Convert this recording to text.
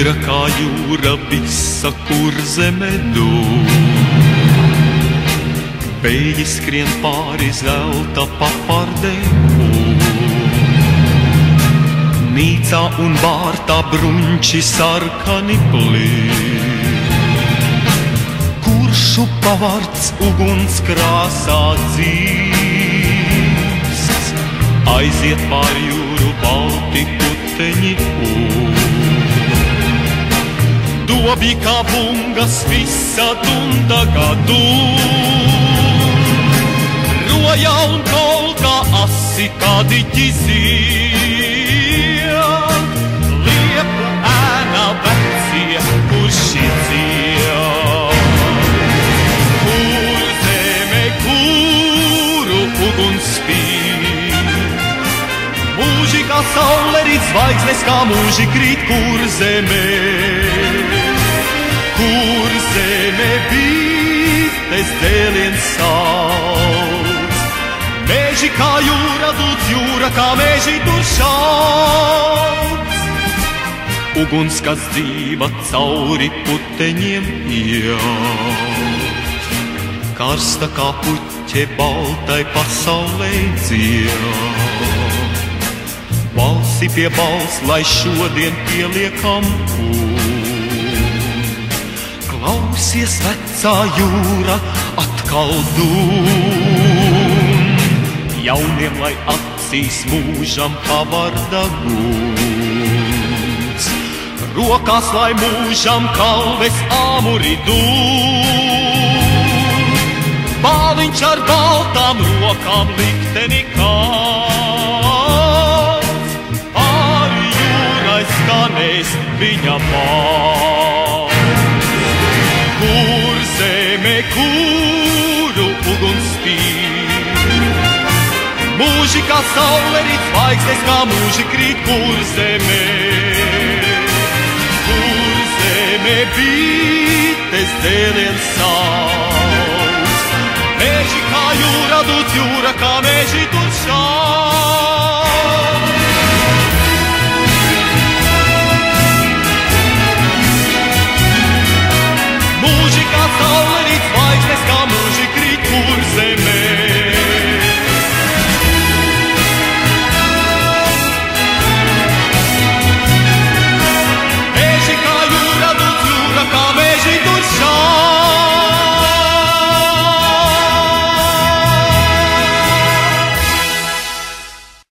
gudra kā jūra, visa, kur zeme dūr. Beļģi skrien pāri zelta papardēm. Nīcā un vārtā brunči sarkani plīd. Kuršu pavārds uguns krāsā dzīvs, aiziet pār jūru balti puteņi Dobi kā bungas visa dundagā Roja un kolkā asi kā diķi zied. Liepu ēnā vecie, kurš izied. Kur zeme, kuru uguns spīd. Mūži kā saule rīt zvaigznes, kā mūži krīt, kur zeme. Kur zeme bītes dēliens sauc. Meži kā jūra dūdz jūra, kā meži tur šauc. Uguns, kas dzīva cauri puteņiem jauc. Karsta kā puķe baltai pasaulē dzied. Balsi pie balss, lai šodien pieliekam Klausies, vecā jūra, atkal dūn. Jauniem, lai acīs mūžam pavarda guns. Rokās, lai mūžam kalves āmuri dūn. Bāliņš ar baltām rokām likteni kāds. Pāri jūrai skanēs viņa vārds. Kur zeme, kuru uguns spīd. Mūži kā saule rīt zvaigznes, kā mūži krīt, kur zeme. Kur zeme bītes dēliens sauc. Meži kā jūra dūdz jūra, kā meži tur šauc.